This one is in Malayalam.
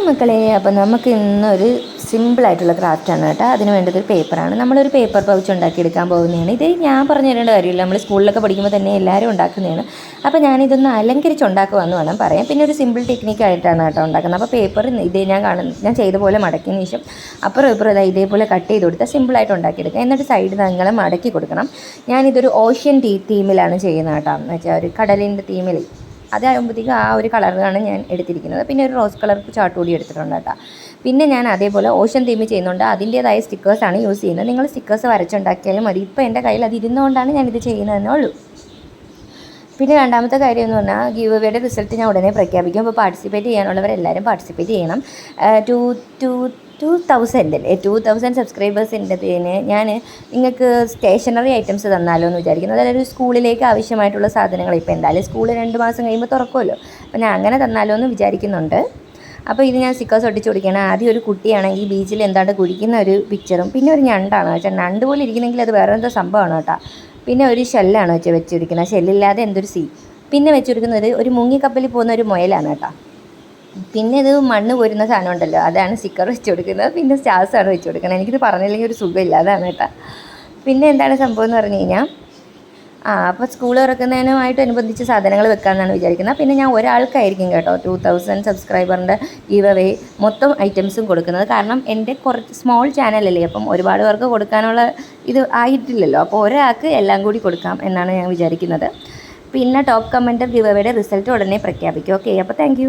മക്കളെ, അപ്പോൾ നമുക്ക് ഇന്നൊരു സിമ്പിളായിട്ടുള്ള ക്രാഫ്റ്റാണ് കേട്ടോ. അതിന് വേണ്ടത് ഒരു പേപ്പറാണ്. നമ്മളൊരു പേപ്പർ പൗച്ച് ഉണ്ടാക്കിയെടുക്കാൻ പോകുന്നതാണ്. ഇത് ഞാൻ പറഞ്ഞു തരേണ്ട കാര്യമില്ല, നമ്മൾ സ്കൂളിലൊക്കെ പഠിക്കുമ്പോൾ തന്നെ എല്ലാവരും ഉണ്ടാക്കുന്നതാണ്. അപ്പോൾ ഞാനിതൊന്ന് അലങ്കരിച്ചുണ്ടാക്കുവാന്ന് വേണം പറയാം. പിന്നെ ഒരു സിമ്പിൾ ടെക്നിക്കായിട്ടാണ് കേട്ടോ ഉണ്ടാക്കുന്നത്. അപ്പോൾ പേപ്പർ ഇതേ ഞാൻ ചെയ്ത പോലെ മടക്കിയതിന് ശേഷം അപ്പുറം ഇപ്പുറം ഇതേപോലെ കട്ട് ചെയ്ത് കൊടുത്താൽ സിമ്പിളായിട്ട് ഉണ്ടാക്കിയെടുക്കുക. എന്നിട്ട് സൈഡ് നിങ്ങൾ മടക്കി കൊടുക്കണം. ഞാനിതൊരു ഓഷ്യൻ തീമിലാണ് ചെയ്യുന്നത് കേട്ടോ. എന്ന് വെച്ചാൽ ഒരു കടലിൻ്റെ തീമിൽ അതാകുമ്പോഴത്തേക്കും ആ ഒരു കളറാണ് ഞാൻ എടുത്തിരിക്കുന്നത്. പിന്നെ ഒരു റോസ് കളർ ചാർട്ട് കൂടി എടുത്തിട്ടുണ്ട് കേട്ടോ. പിന്നെ ഞാൻ അതേപോലെ ഓഷൻ തീം ചെയ്യുന്നുണ്ട്. അതിൻ്റേതായ സ്റ്റിക്കേഴ്സാണ് യൂസ് ചെയ്യുന്നത്. നിങ്ങൾ സ്റ്റിക്കേഴ്സ് വരച്ചുണ്ടാക്കിയാലും മതി. ഇപ്പോൾ എൻ്റെ കയ്യിൽ അത് ഇരുന്നുകൊണ്ടാണ് ഞാനിത് ചെയ്യുന്നതെന്നേ ഉള്ളൂ. പിന്നെ രണ്ടാമത്തെ കാര്യം എന്ന് പറഞ്ഞാൽ ഗീവ് അവേയുടെ റിസൾട്ട് ഞാൻ ഉടനെ പ്രഖ്യാപിക്കും. അപ്പോൾ പാർട്ടിസിപ്പേറ്റ് ചെയ്യാനുള്ളവരെല്ലാവരും പാർട്ടിസിപ്പേറ്റ് ചെയ്യണം. 2000 സബ്സ്ക്രൈബേഴ്സിൻ്റെതിന് ഞാൻ നിങ്ങൾക്ക് സ്റ്റേഷനറി ഐറ്റംസ് തന്നാലോ എന്ന് വിചാരിക്കുന്നത്. അതായത് ഒരു സ്കൂളിലേക്ക് ആവശ്യമായിട്ടുള്ള സാധനങ്ങൾ. ഇപ്പോൾ എന്തായാലും സ്കൂൾ 2 മാസം കഴിയുമ്പോൾ തുറക്കുമല്ലോ. അപ്പോൾ ഞാൻ അങ്ങനെ തന്നാലോ എന്ന് വിചാരിക്കുന്നുണ്ട്. അപ്പോൾ ഇത് ഞാൻ സ്റ്റിക്കേഴ്സ് ഒട്ടിച്ച് കൊടുക്കുകയാണ്. ആദ്യം ഒരു കുട്ടിയാണെങ്കിൽ ബീച്ചിൽ എന്താണ്ട് കുടിക്കുന്ന ഒരു പിക്ചറും, പിന്നെ ഒരു ഞണ്ടാണ് വെച്ചാൽ ഞണ്ട് പോലെ ഇരിക്കുന്നെങ്കിൽ അത് വേറെ എന്തോ സംഭവമാണ് കേട്ടോ. പിന്നെ ഒരു ഷെല്ലാണ് വെച്ചിരിക്കുന്നത്. ഷെല്ലില്ലാതെ എന്തൊരു പിന്നെ വെച്ചിരിക്കുന്നത് ഒരു മുങ്ങിക്കപ്പലിൽ പോകുന്ന ഒരു മുയലാണ് കേട്ടോ. പിന്നെ ഇത് മണ്ണ് പോരുന്ന സാധനം ഉണ്ടല്ലോ, അതാണ് സ്റ്റിക്കർ വെച്ച് കൊടുക്കുന്നത്. പിന്നെ സ്റ്റാർസാണ് വെച്ച് കൊടുക്കുന്നത്. എനിക്കിത് പറഞ്ഞില്ലെങ്കിൽ ഒരു സുഖമില്ല, അതാണ് കേട്ടോ. പിന്നെ എന്താണ് സംഭവം എന്ന് പറഞ്ഞു കഴിഞ്ഞാൽ അപ്പോൾ സ്കൂൾ തുറക്കുന്നതിനുമായിട്ടനുബന്ധിച്ച് സാധനങ്ങൾ വെക്കാമെന്നാണ് വിചാരിക്കുന്നത്. പിന്നെ ഞാൻ ഒരാൾക്കായിരിക്കും കേട്ടോ 2000 സബ്സ്ക്രൈബറിൻ്റെ ഗീവ് അവേ മൊത്തം ഐറ്റംസും കൊടുക്കുന്നത്. കാരണം എൻ്റെ കുറച്ച് സ്മോൾ ചാനലല്ലേ, അപ്പം ഒരുപാട് പേർക്ക് കൊടുക്കാനുള്ള ഇത് ആയിട്ടില്ലല്ലോ. അപ്പോൾ ഒരാൾക്ക് എല്ലാം കൂടി കൊടുക്കാം എന്നാണ് ഞാൻ വിചാരിക്കുന്നത്. പിന്നെ ടോപ്പ് കമൻറ്റർ ഗീവ് അവേയുടെ റിസൾട്ട് ഉടനെ പ്രഖ്യാപിക്കും. ഓക്കെ, അപ്പോൾ താങ്ക്